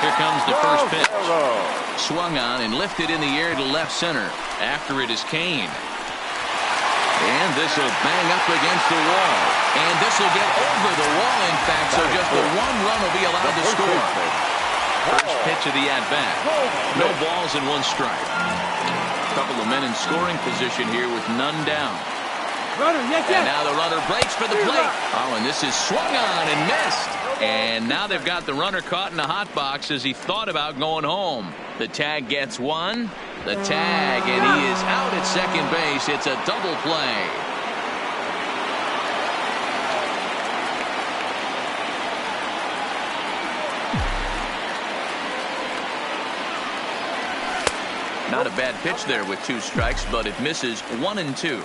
Here comes the first pitch. Swung on and lifted in the air to left center. After it is Kane. And this will bang up against the wall. And this will get over the wall, in fact, so just the one run will be allowed to score. First pitch of the at-bat. No balls and one strike. A couple of men in scoring position here with none down. And now the runner breaks for the plate. Oh, and this is swung on and missed. And now they've got the runner caught in the hot box as he thought about going home. The tag gets one. The tag, and he is out at second base. It's a double play. Not a bad pitch there with 2 strikes, but it misses 1 and 2.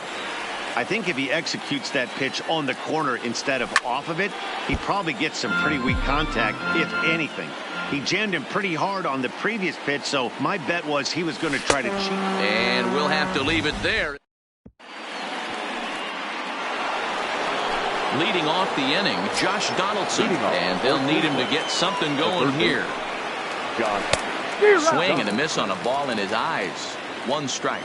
I think if he executes that pitch on the corner instead of off of it, he probably gets some pretty weak contact, if anything. He jammed him pretty hard on the previous pitch, so my bet was he was going to try to cheat. And we'll have to leave it there. Leading off the inning, Josh Donaldson. And they'll need him to get something going here. Swing and a miss on a ball in his eyes. 1 strike.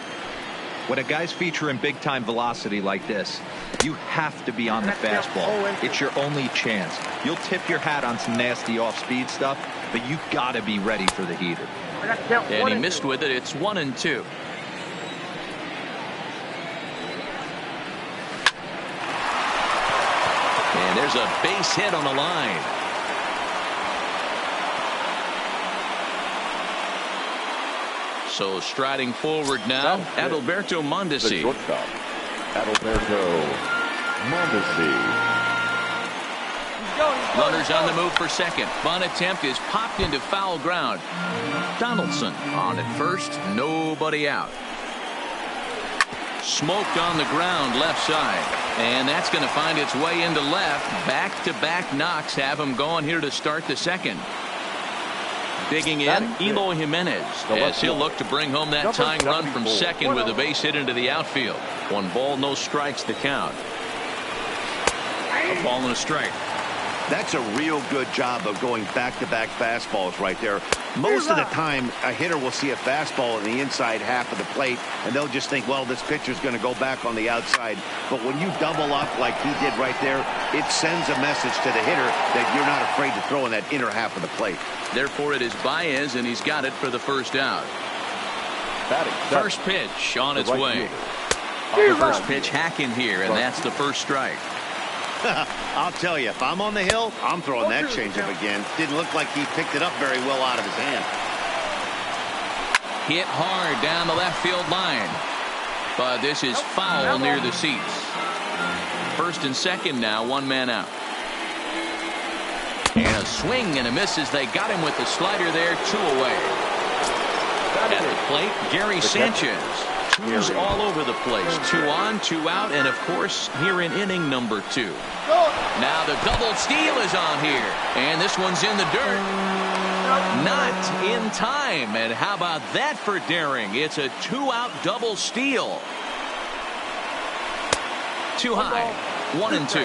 When a guy's featuring big-time velocity like this, you have to be on the fastball. It's your only chance. You'll tip your hat on some nasty off-speed stuff, but you got to be ready for the heater. And he missed with it. It's 1 and 2. And there's a base hit on the line. So striding forward now, Adalberto Mondesi. Shortstop, Adalberto Mondesi. Runners on the move for second. Bunt attempt is popped into foul ground. Donaldson on at first. Nobody out. Smoked on the ground left side. And that's going to find its way into left. Back-to-back knocks have him going here to start the second. Digging in, Eloy Jimenez, as he'll look to bring home that tying run from second with a base hit into the outfield. 1 ball, no strikes to count. A ball and a strike. That's a real good job of going back-to-back fastballs right there. Most of the time, a hitter will see a fastball in the inside half of the plate, and they'll just think, well, this pitcher's going to go back on the outside. But when you double up like he did right there, it sends a message to the hitter that you're not afraid to throw in that inner half of the plate. Therefore, it is Baez, and he's got it for the first out. First pitch on its way. First pitch hacking here, and that's the first strike. I'll tell you, if I'm on the hill, I'm throwing that changeup again. Didn't look like he picked it up very well out of his hand. Hit hard down the left field line. But this is foul near the seats. First and second now, 1 man out. And a swing and a miss as they got him with the slider there, 2 away. At the plate, Gary Sanchez. 2s all over the place. 2 on, 2 out, and of course, here in inning number 2. Now the double steal is on here, and this one's in the dirt. Not in time, and how about that for daring? It's a 2-out double steal. Too high. 1 and 2.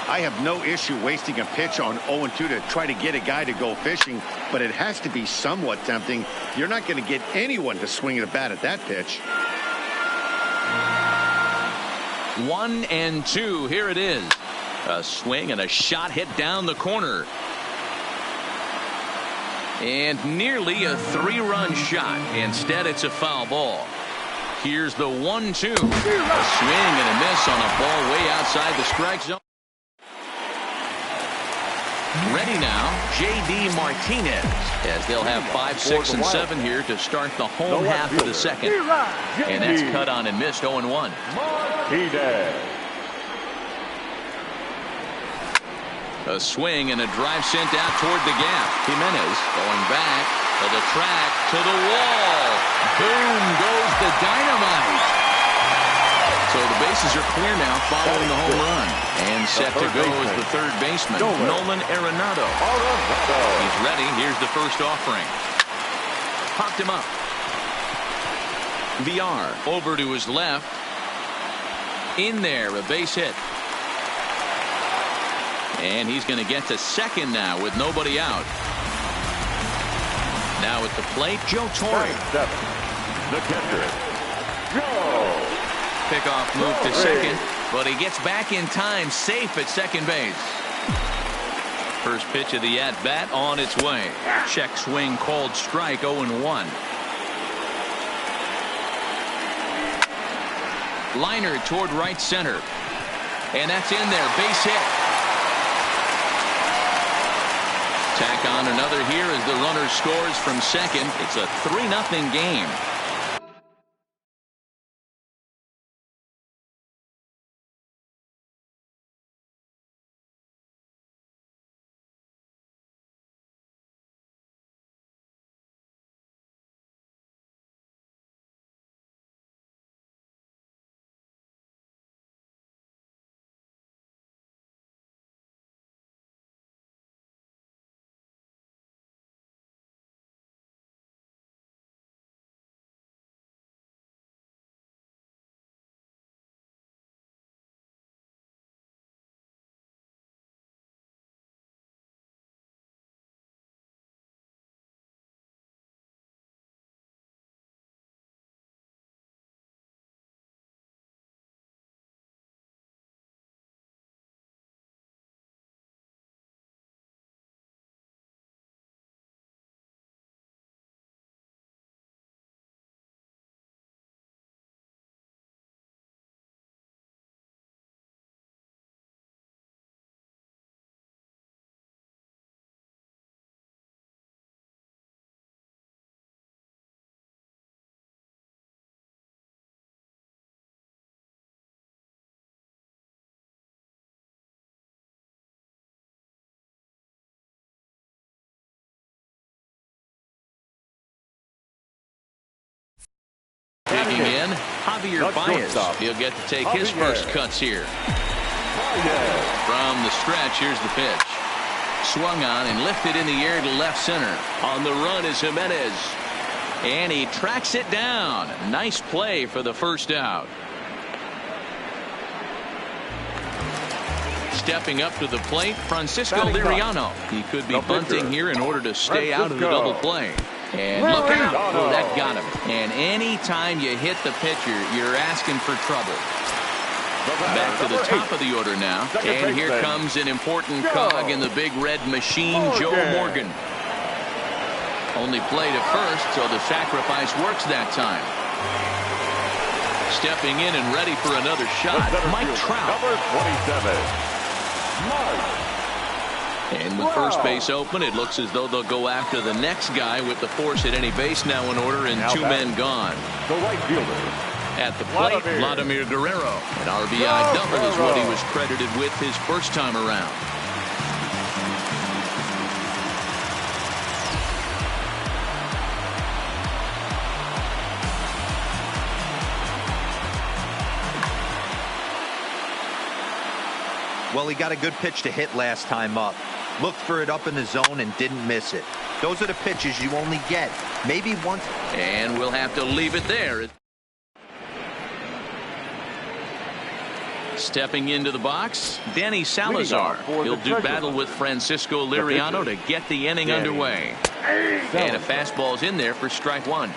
I have no issue wasting a pitch on 0-2 to try to get a guy to go fishing, but it has to be somewhat tempting. You're not going to get anyone to swing at a bat at that pitch. 1 and 2. Here it is. A swing and a shot hit down the corner. And nearly a 3-run shot. Instead, it's a foul ball. Here's the 1-2. A swing and a miss on a ball way outside the strike zone. Ready now, J.D. Martinez, as they'll have 5, 6, and 7 here to start the home half of the second. And that's cut on and missed 0-1. A swing and a drive sent out toward the gap. Jimenez going back to the track, to the wall. Boom goes the dynamite. So the bases are clear now following the home run. And set to go is the third baseman, Nolan Arenado. He's ready. Here's the first offering. Popped him up. VR over to his left. In there, a base hit. And he's going to get to second now with nobody out. Now at the plate, Joe Torre. The catcher, Joe. Pickoff move to second, but he gets back in time, safe at second base. First pitch of the at-bat on its way. Check swing called strike, 0-1. Liner toward right center. And that's in there, base hit. Tack on another here as the runner scores from second. It's a 3-0 game. Digging in, Javier Baez. He'll get to take his first cuts here. From the stretch, here's the pitch. Swung on and lifted in the air to left center. On the run is Jimenez. And he tracks it down. Nice play for the first out. Stepping up to the plate, Francisco Liriano. He could be bunting here in order to stay out of the double play. And look out. Oh, that got him. And anytime you hit the pitcher, you're asking for trouble. Back to the top of the order now. And here comes an important cog in the big red machine, Joe Morgan. Only play to first, so the sacrifice works that time. Stepping in and ready for another shot, Mike Trout. Number 27, Mike. And with first base open, it looks as though they'll go after the next guy with the force at any base now in order and two men gone. The right fielder. At the plate, Vladimir Guerrero. An RBI double is what he was credited with his first time around. Well, he got a good pitch to hit last time up. Looked for it up in the zone and didn't miss it. Those are the pitches you only get. Maybe once. And we'll have to leave it there. Stepping into the box, Danny Salazar. He'll do battle with Francisco Liriano to get the inning underway. And a fastball's in there for strike one.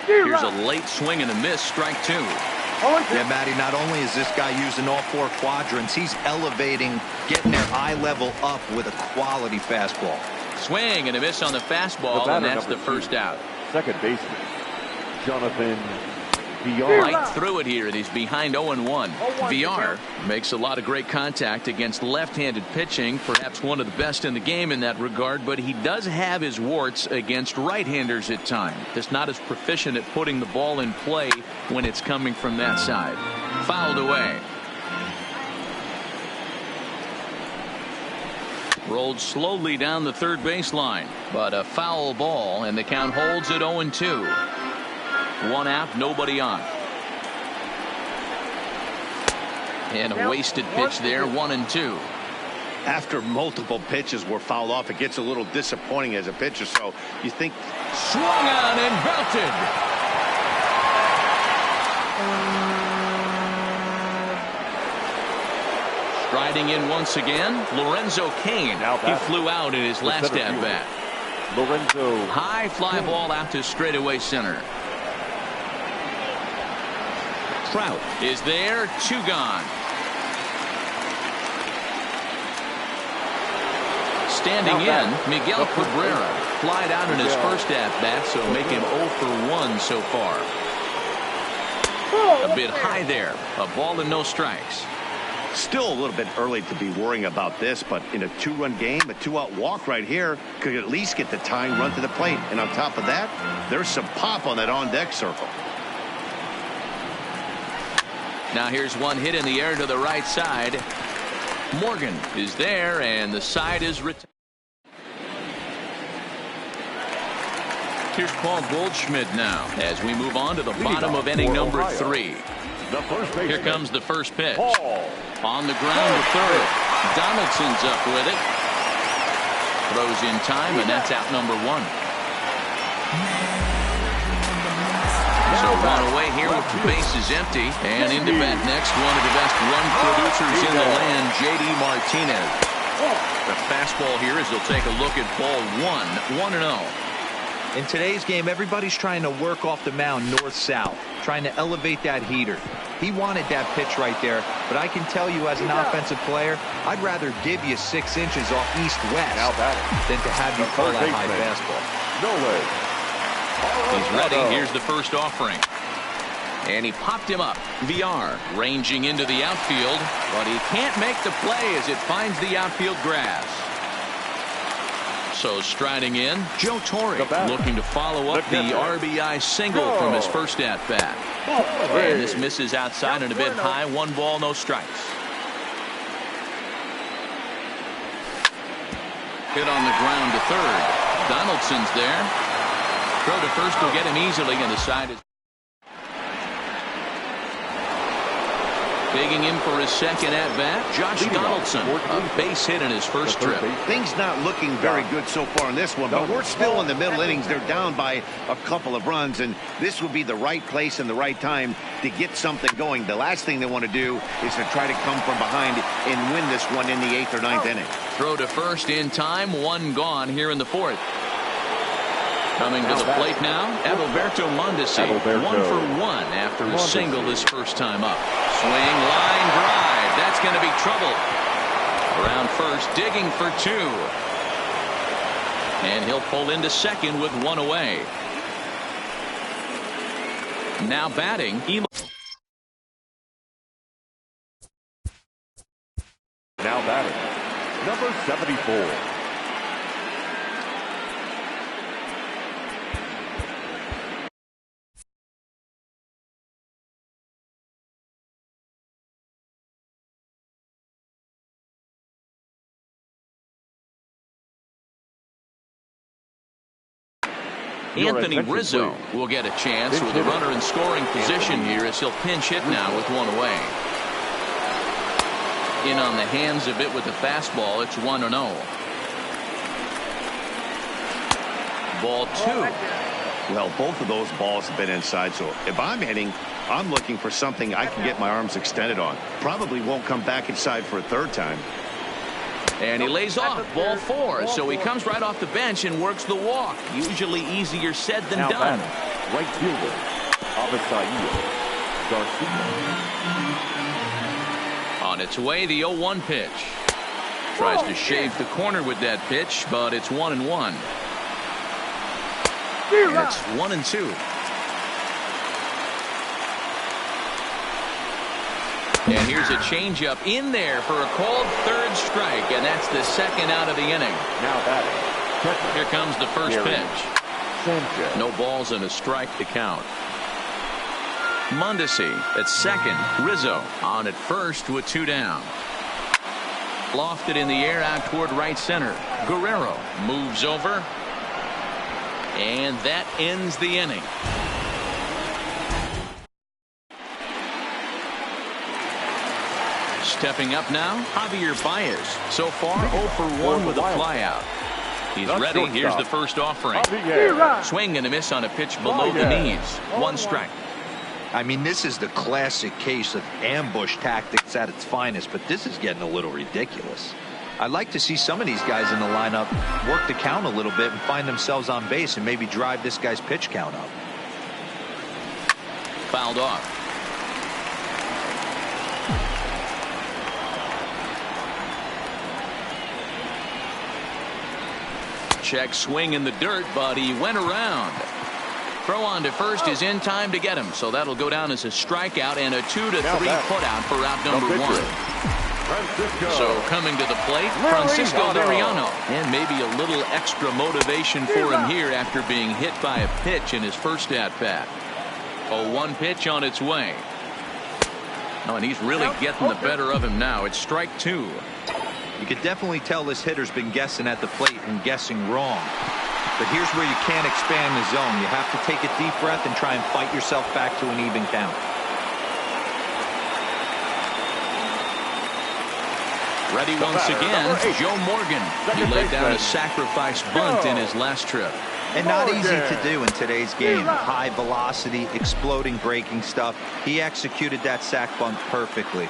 Here's a late swing and a miss, strike two. Yeah, Matty, not only is this guy using all four quadrants, he's elevating, getting their eye level up with a quality fastball. Swing and a miss on the fastball, and that's the first out. Second baseman, Jonathan VR. Right through it here, and he's behind 0-1. VR makes a lot of great contact against left-handed pitching, perhaps one of the best in the game in that regard, but he does have his warts against right-handers at times. Just not as proficient at putting the ball in play when it's coming from that side. Fouled away. Rolled slowly down the third baseline, but a foul ball, and the count holds at 0-2. One out, nobody on. And a wasted pitch there, 1-2. After multiple pitches were fouled off, it gets a little disappointing as a pitcher. So you think. Swung on and belted. Striding in once again, Lorenzo Cain. He flew out in his last at-bat. Lorenzo. High fly ball out to straightaway center. Trout is there, 2 gone. Standing in, Miguel Cabrera flied out in his first at-bat, so make him 0 for 1 so far. A bit high there, a ball and no strikes. Still a little bit early to be worrying about this, but in a 2-run game, a 2-out walk right here could at least get the tying run to the plate. And on top of that, there's some pop on that on-deck circle. Now here's one hit in the air to the right side. Morgan is there, and the side is retired. Here's Paul Goldschmidt now as we move on to the bottom of inning number 3. Here comes the first pitch. On the ground to third. Donaldson's up with it. Throws in time, and that's out number 1. So 1 away here with the bases empty. And into bat next, one of the best run producers in the land, J.D. Martinez. The fastball here as they'll take a look at ball 1, 1-0. In today's game, everybody's trying to work off the mound north-south, trying to elevate that heater. He wanted that pitch right there, but I can tell you as an offensive player, I'd rather give you 6 inches off east-west than to have you pull that high fastball. No way. He's ready. Here's the first offering. And he popped him up. VR ranging into the outfield, but he can't make the play as it finds the outfield grass. So striding in, Joe Torre looking to follow up the RBI single from his first at-bat. And this misses outside and a bit high. 1 ball, no strikes. Hit on the ground to third. Donaldson's there. Throw to first will get him easily, and the side is digging in for his second at-bat, Josh Donaldson. A base hit in his first trip. Things not looking very good so far in this one, but we're still in the middle innings. They're down by a couple of runs, and this would be the right place and the right time to get something going. The last thing they want to do is to try to come from behind and win this one in the 8th or 9th inning. Throw to first in time, 1 gone here in the 4th. Coming to the plate now, Adalberto Mondesi, 1 for 1 after a single his first time up. Swing, line drive. That's going to be trouble. Around first, digging for 2. And he'll pull into second with 1 away. Now batting, Now batting, number 74. Anthony Rizzo will get a chance with a runner in scoring position here as he'll pinch hit now with 1 away. In on the hands a bit with the fastball. It's 1-0. Ball 2. Well, both of those balls have been inside, so if I'm hitting, I'm looking for something I can get my arms extended on. Probably won't come back inside for a 3rd time. And he lays off ball 4, so he comes right off the bench and works the walk. Usually easier said than done. Right fielder, Garcia. On its way, the 0-1 pitch. Tries to shave the corner with that pitch, but it's 1-1. And it's 1-2. And here's a changeup in there for a called 3rd strike, and that's the 2nd out of the inning. Now batting. Here comes the first pitch. No balls and a strike to count. Mondesi at second. Rizzo on at first with 2 down. Lofted in the air out toward right center. Guerrero moves over. And that ends the inning. Stepping up now, Javier Baez. So far, 0 for 1 with a flyout. He's ready. Here's the first offering. Swing and a miss on a pitch below the knees. 1 strike. I mean, this is the classic case of ambush tactics at its finest, but this is getting a little ridiculous. I'd like to see some of these guys in the lineup work the count a little bit and find themselves on base and maybe drive this guy's pitch count up. Fouled off. Check swing in the dirt, but he went around. Throw on to first is in time to get him, so that'll go down as a strikeout and a 2-3 putout for out number 1. So coming to the plate, Francisco Liriano, and maybe a little extra motivation for him here after being hit by a pitch in his first at-bat. 0-1 pitch on its way. Oh, and he's really getting the better of him now. It's strike 2. You could definitely tell this hitter's been guessing at the plate and guessing wrong. But here's where you can't expand the zone. You have to take a deep breath and try and fight yourself back to an even count. Ready once again, Joe Morgan. He laid down a sacrifice bunt in his last trip. And not easy to do in today's game. High velocity, exploding breaking stuff. He executed that sac bunt perfectly.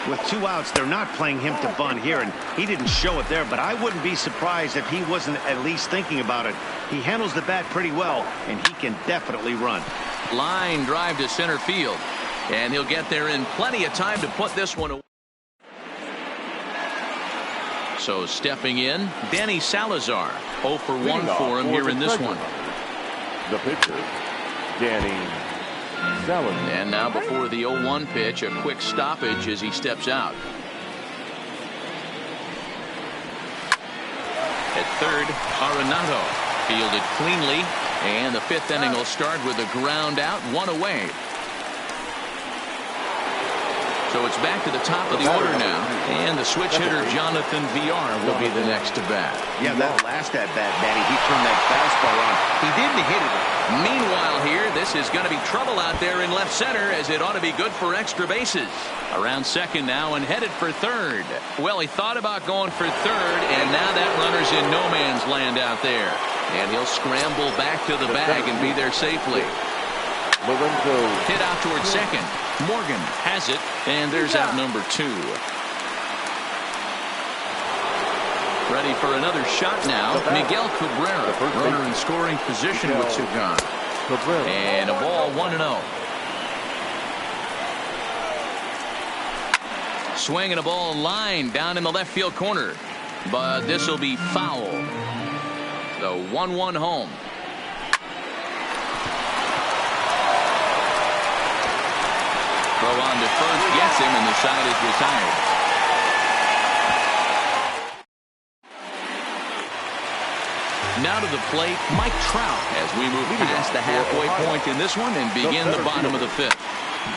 With 2 outs, they're not playing him to bunt here, and he didn't show it there, but I wouldn't be surprised if he wasn't at least thinking about it. He handles the bat pretty well, and he can definitely run. Line drive to center field, and he'll get there in plenty of time to put this one away. So stepping in, Danny Salazar. 0 for 1 for him here in this one. The pitcher, Danny Salazar. And now before the 0-1 pitch, a quick stoppage as he steps out. At third, Arenado fielded cleanly, and the 5th inning will start with a ground out, 1 away. So it's back to the top of the order now, and the switch hitter Jonathan VR will be the next to bat. Yeah, that last at bat, Danny, he turned that fastball on. He didn't hit it. Meanwhile here, this is going to be trouble out there in left center, as it ought to be good for extra bases. Around second now and headed for third. Well, he thought about going for third, and now that runner's in no man's land out there. And he'll scramble back to the bag and be there safely. Hit out towards second. Morgan has it, and there's out number 2. Ready for another shot now. Miguel Cabrera, runner in scoring position with 2 gone. And a ball, 1-0. Swinging a ball line down in the left field corner, but this will be foul. So 1-1 home. Throw on to first, gets him, and the side is retired. Now to the plate, Mike Trout, as we move past the halfway point in this one and begin the bottom of the 5th.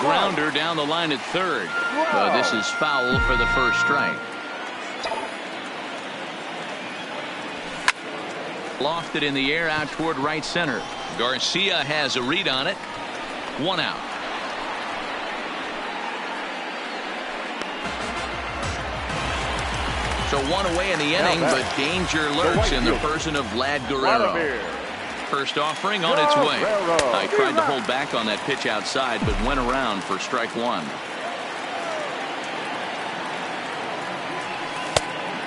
Grounder down the line at third, but this is foul for the first strike. Lofted in the air out toward right center. Garcia has a read on it. 1 out. So 1 away in the inning, but danger lurks in the person of Vlad Guerrero. First offering on its way. I tried to hold back on that pitch outside, but went around for strike 1.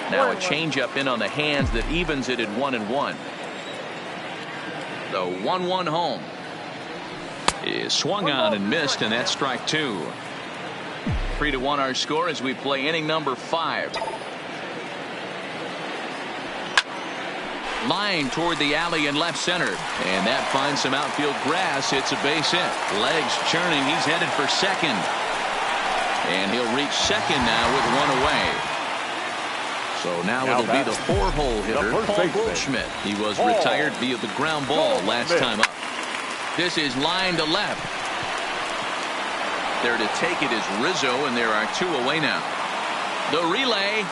Now a changeup in on the hands that evens it at 1-1. The 1-1 home is swung on and missed, and that's strike 2. 3-1 our score as we play inning number 5. Line toward the alley in left center, and that finds some outfield grass. It's a base hit. Legs churning. He's headed for second, and he'll reach second now with 1 away. So now it'll be the 4-hole hitter, Paul Goldschmidt. He was retired via the ground ball last time up. This is line to left. There to take it is Rizzo, and there are 2 away now. The relay.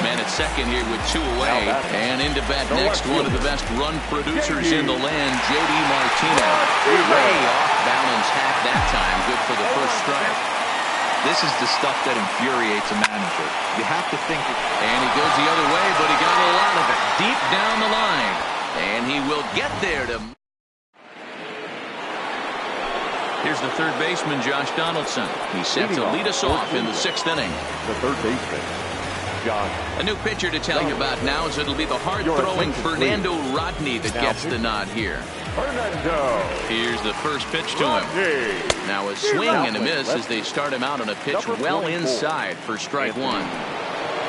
Man at second here with 2 away, and into bat next, one of the best run producers in the land, J.D. Martinez. Way off balance half that time. Good for the first strike. This is the stuff that infuriates a manager. You have to think. And he goes the other way, but he got a lot of it. Deep down the line. And he will get there to... Here's the third baseman, Josh Donaldson. He's set to lead us off in the 6th inning. The third baseman, Josh. A new pitcher to tell you about now is it'll be the hard-throwing Fernando Rodney that gets the nod here. Fernando. Here's the first pitch to him. Now a swing and a miss as they start him out on a pitch well inside for strike one.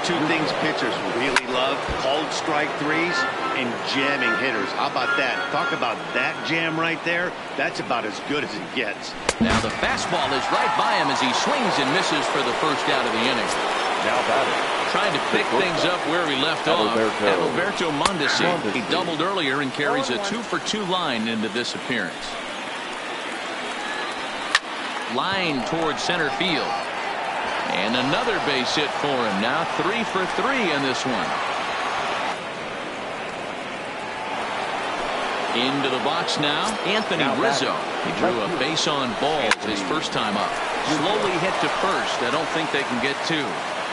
Two things pitchers really love: cold strike threes and jamming hitters. How about that? Talk about that jam right there. That's about as good as it gets. Now the fastball is right by him as he swings and misses for the first out of the inning. Now batting. Trying to pick things up where we left off. Alberto Mondesi. He doubled earlier and carries a 2-for-2 line into this appearance. Line towards center field. And another base hit for him. Now 3 for 3 in this one. Into the box now, Anthony Rizzo. He drew a base on balls his first time up. Slowly hit to first. I don't think they can get two.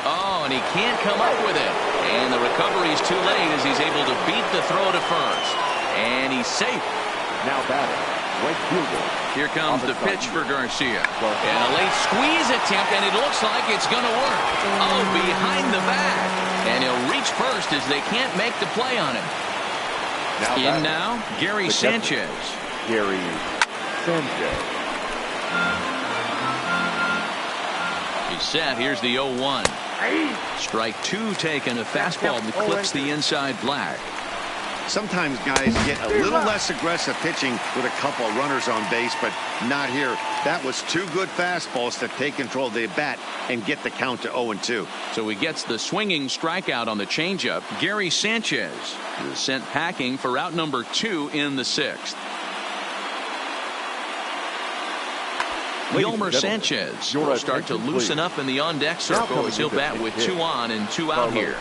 Oh, and he can't come up with it. And the recovery's too late as he's able to beat the throw to first. And he's safe. Now batting, right fielder. Here comes the pitch for Garcia. And a late squeeze attempt, and it looks like it's going to work. Oh, behind the back. And he'll reach first as they can't make the play on him. Now, Gary Sanchez. Gary Sanchez. He's set. Here's the 0-1. Strike two taken. A fastball that clips the inside black. Sometimes guys get a little less aggressive pitching with a couple of runners on base, but not here. That was two good fastballs to take control of the bat and get the count to 0-2. So he gets the swinging strikeout on the changeup. Gary Sanchez is sent packing for out number 2 in the 6th. Yolmer Sanchez will start to loosen up in the on-deck circle as he'll bat with 2 on and 2 out here.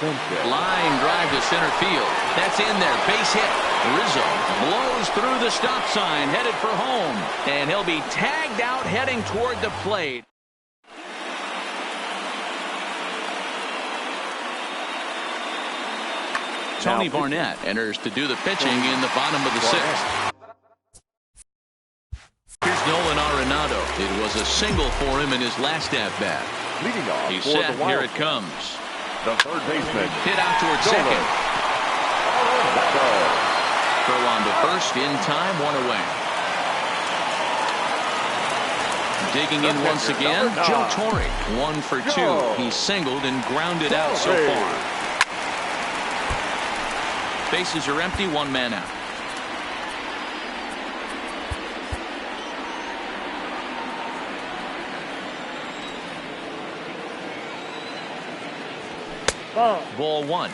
Line drive to center field. That's in there. Base hit. Rizzo blows through the stop sign, headed for home. And he'll be tagged out heading toward the plate. Tony Barnett enters to do the pitching in the bottom of the 6th. Here's Nolan Arenado. It was a single for him in his last at-bat. He's set. Here it comes. The third baseman. Hit out towards second. Throw on to first in time, 1 away. Digging in once again, Joe Torre. 1 for 2. He singled and grounded out so far. Bases are empty, 1 man out. Ball 1.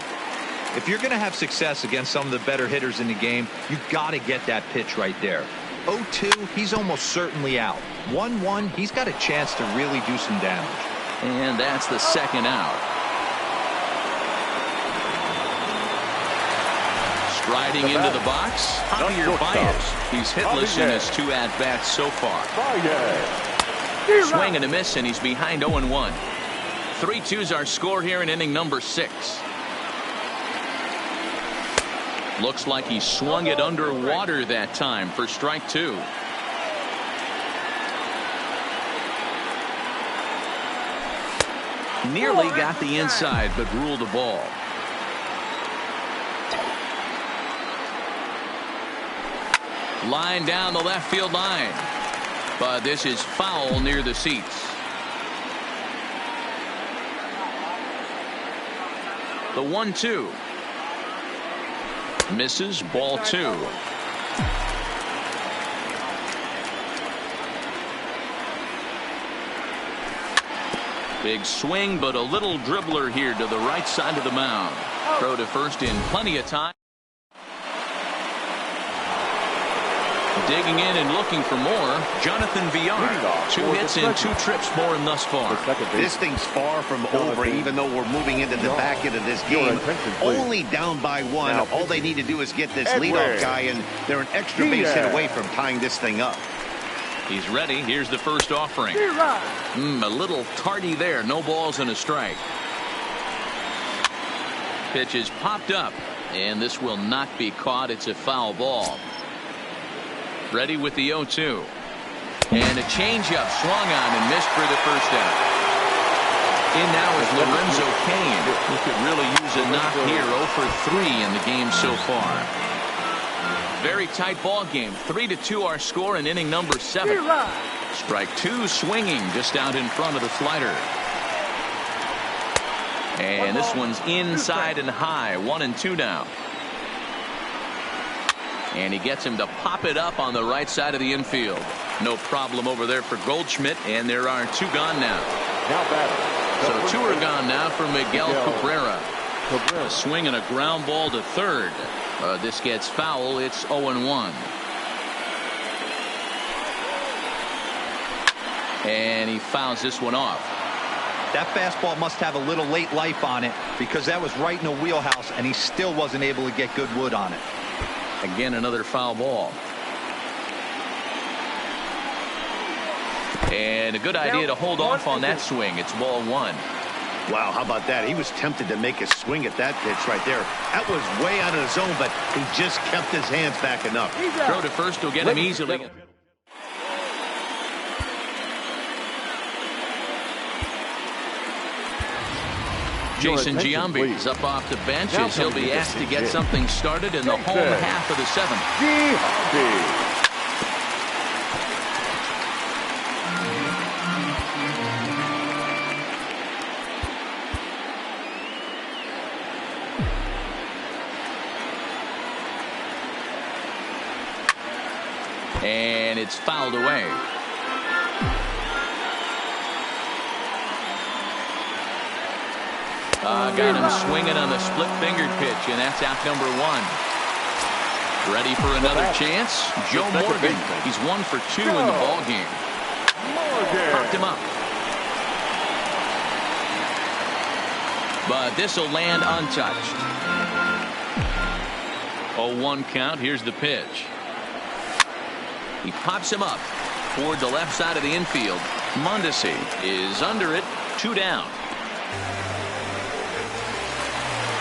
If you're going to have success against some of the better hitters in the game, you've got to get that pitch right there. 0-2, he's almost certainly out. 1-1, he's got a chance to really do some damage. And that's the second out. Striding into the box, Javier Baez. He's hitless in his 2 at-bats so far. Swing and a miss, and he's behind 0-1. 3-2's our score here in inning number 6. Looks like he swung it underwater that time for strike 2. Nearly got the inside, but ruled a ball. Line down the left field line. But this is foul near the seats. The 1-2. Misses, ball 2. Big swing, but a little dribbler here to the right side of the mound. Throw to first in plenty of time. Digging in and looking for more, Jonathan Villar. 2 hits and 2 trips for him thus far. This thing's far from over, even though we're moving into the back end of this game. Only down by 1. All they need to do is get this leadoff guy, and they're an extra base hit away from tying this thing up. He's ready. Here's the first offering. A little tardy there. No balls and a strike. Pitch is popped up. And this will not be caught. It's a foul ball. Ready with the 0-2. And a changeup swung on and missed for the first out. In now is Lorenzo Cain, who could really use a knock here. 0 for 3 in the game so far. Very tight ball game. 3-2 our score in inning number 7. Strike 2 swinging just out in front of the slider. And this one's inside and high. 1-2 now. And he gets him to pop it up on the right side of the infield. No problem over there for Goldschmidt. And there are 2 gone now. So 2 are gone now for Miguel Cabrera. A swing and a ground ball to third. This gets foul. It's 0-1. And he fouls this one off. That fastball must have a little late life on it, because that was right in the wheelhouse and he still wasn't able to get good wood on it. Again, another foul ball. And a good idea to hold off on that swing. It's ball 1. Wow, how about that? He was tempted to make a swing at that pitch right there. That was way out of the zone, but he just kept his hands back enough. Throw to first will get him easily. Jason Giambi is up off the bench as he'll be asked to get something started in the home half of the 7th. And it's fouled away. Got him swinging on the split-fingered pitch, and that's out number 1. Ready for another chance? Joe Morgan. He's 1 for 2 in the ball game. Popped him up. But this will land untouched. 0-1 count. Here's the pitch. He pops him up toward the left side of the infield. Mondesi is under it. 2 down.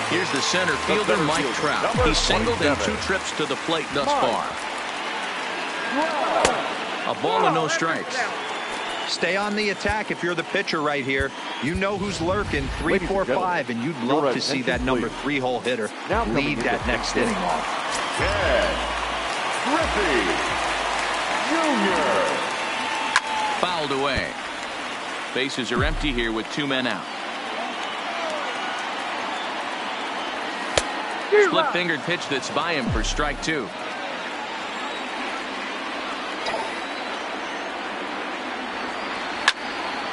Here's the center fielder, Mike Trout. He's singled in 2 trips to the plate thus far. A ball and no strikes. Stay on the attack if you're the pitcher right here. You know who's lurking. 3, 4, 5, and you'd love to see that number 3-hole hitter lead that next inning off. Griffey Jr. Fouled away. Bases are empty here with 2 men out. Split-fingered pitch that's by him for strike 2.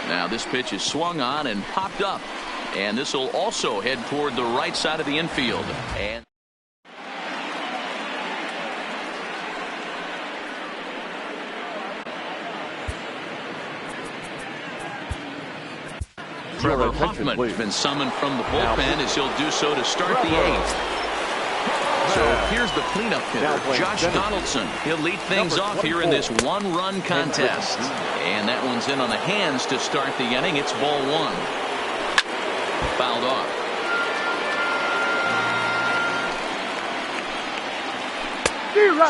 Now this pitch is swung on and popped up. And this will also head toward the right side of the infield. And Trevor Hoffman has been summoned from the bullpen as he'll do so to start the 8th. So here's the cleanup hitter, Josh Donaldson. He'll lead things off here in this 1-run contest. And that one's in on the hands to start the inning. It's ball 1. Fouled off.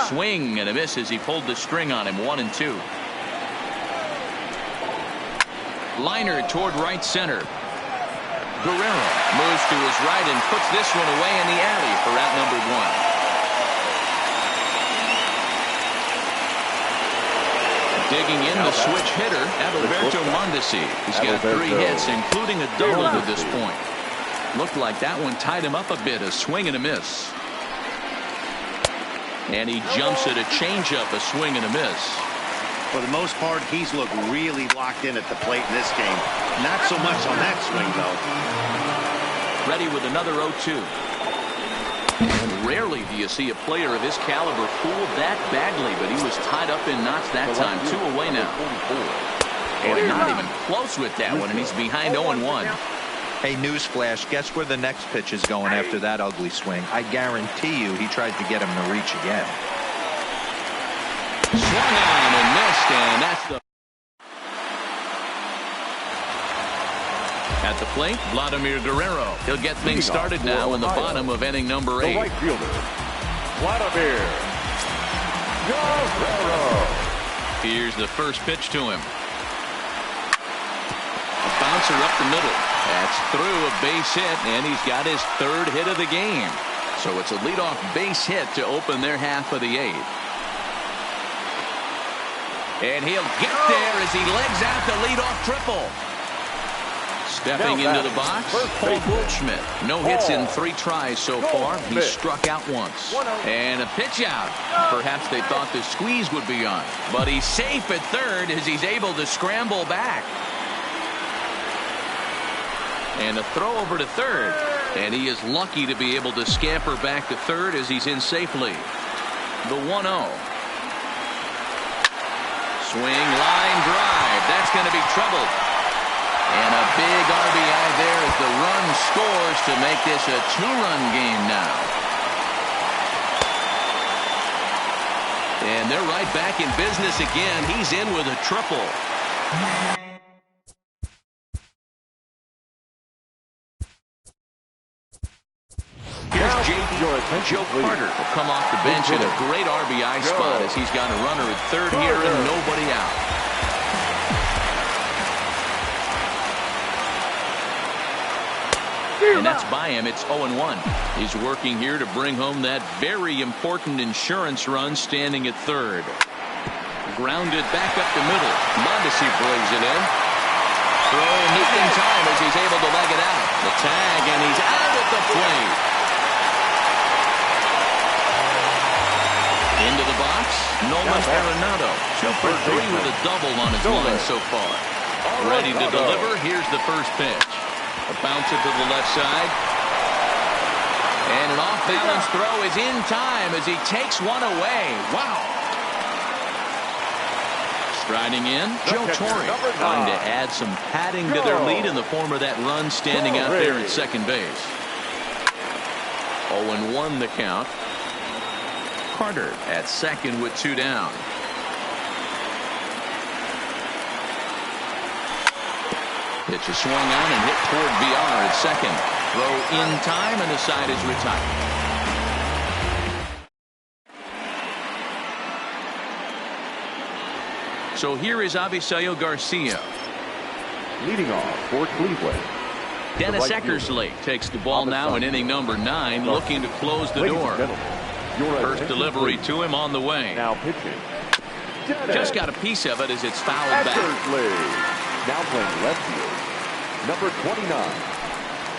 Swing and a miss as he pulled the string on him. 1-2. Liner toward right center. Guerrero moves to his right and puts this one away in the alley for out number 1. Digging in the switch hitter, Adalberto Mondesi. He's got 3 hits, including a double to this point. Looked like that one tied him up a bit. A swing and a miss. And he jumps at a changeup, a swing and a miss. For the most part, he's looked really locked in at the plate in this game. Not so much on that swing, though. Ready with another 0-2. And rarely do you see a player of his caliber fooled that badly, but he was tied up in knots that time. 2 away now. And not even close with that one, and he's behind 0-1. Hey, newsflash, guess where the next pitch is going after that ugly swing? I guarantee you he tries to get him to reach again. Swung on and missed, and that's the... At the plate, Vladimir Guerrero. He'll get things started now in the bottom of inning number 8. The right fielder, Vladimir Guerrero. Here's the first pitch to him. A bouncer up the middle. That's through a base hit, and he's got his 3rd hit of the game. So it's a leadoff base hit to open their half of the 8th. And he'll get there as he legs out the leadoff triple. Stepping into the box, Paul Goldschmidt. No hits in 3 tries so far. He struck out once. And a pitch out. Perhaps they thought the squeeze would be on. But he's safe at 3rd as he's able to scramble back. And a throw over to 3rd. And he is lucky to be able to scamper back to 3rd as he's in safely. The 1-0. Swing, line drive. That's going to be troubled. And a big RBI there as the run scores to make this a 2-run game now. And they're right back in business again. He's in with a triple. Here's Joe Carter will come off the bench in a great RBI spot as he's got a runner at 3rd here and nobody out. And that's by him. It's 0-1. He's working here to bring home that very important insurance run, standing at 3rd. Grounded back up the middle. Mondesi brings it in. Throw just in time as he's able to leg it out. The tag, and he's out at the plate. Into the box, Nolan Arenado. 2 for 3 with a double on his line so far. Ready to deliver. Here's the first pitch. A bouncer to the left side. And an off-balance throw is in time as he takes one away. Wow. Striding in, Joe Torre trying to add some padding to their lead in the form of that run standing out there at second base. 0-1 the count. Carter at second with 2 down. Pitch is swung on and hit toward VR at second. Throw in time, and the side is retired. So here is Avisaíl Garcia. Leading off for Cleveland, Dennis Eckersley takes the ball now in inning number 9, looking to close the door. First delivery to him on the way. Now pitching. Just got a piece of it as it's fouled back. Now playing left field, number 29,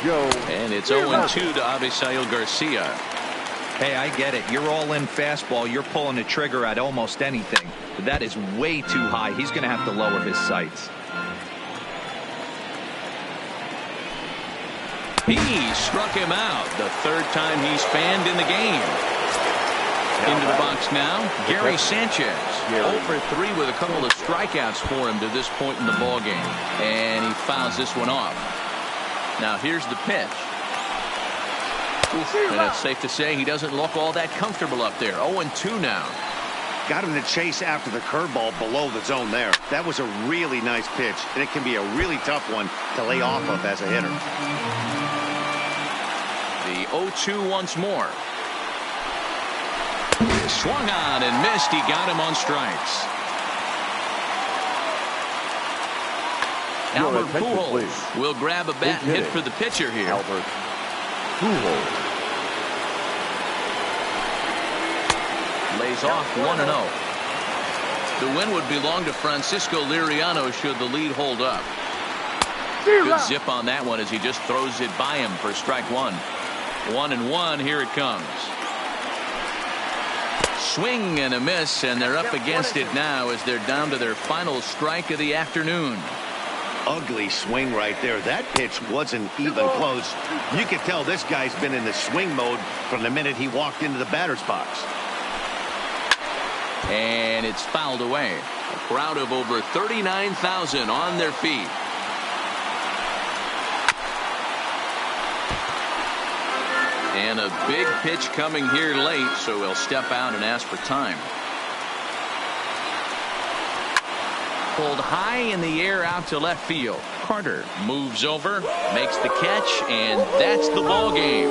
Joe. And it's 0-2 to Avisaíl Garcia. Hey, I get it. You're all in fastball. You're pulling the trigger at almost anything. But that is way too high. He's going to have to lower his sights. He struck him out. The 3rd time he's fanned in the game. Into the box now, Gary Sanchez. 0 for 3 with a couple of strikeouts for him to this point in the ballgame. And he fouls this one off. Now here's the pitch. And it's safe to say he doesn't look all that comfortable up there. 0-2 now. Got him to chase after the curveball below the zone there. That was a really nice pitch, and it can be a really tough one to lay off of as a hitter. The 0-2 once more. Swung on and missed. He got him on strikes. Albert Pujols will grab a bat and hit for the pitcher here. Albert Pujols lays off 1-0. The win would belong to Francisco Liriano should the lead hold up. Good zip on that one as he just throws it by him for strike 1. 1-1. Here it comes. Swing and a miss, and they're up against it now as they're down to their final strike of the afternoon. Ugly swing right there. That pitch wasn't even close. You can tell this guy's been in the swing mode from the minute he walked into the batter's box. And it's fouled away. A crowd of over 39,000 on their feet. And a big pitch coming here late, so he'll step out and ask for time. pulled high in the air out to left field. Carter moves over, makes the catch, and that's the ball game.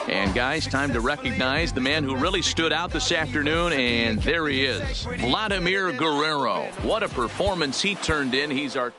And guys, time to recognize the man who really stood out this afternoon, and there he is, Vladimir Guerrero. What a performance he turned in. He's our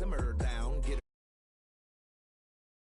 Simmer down, get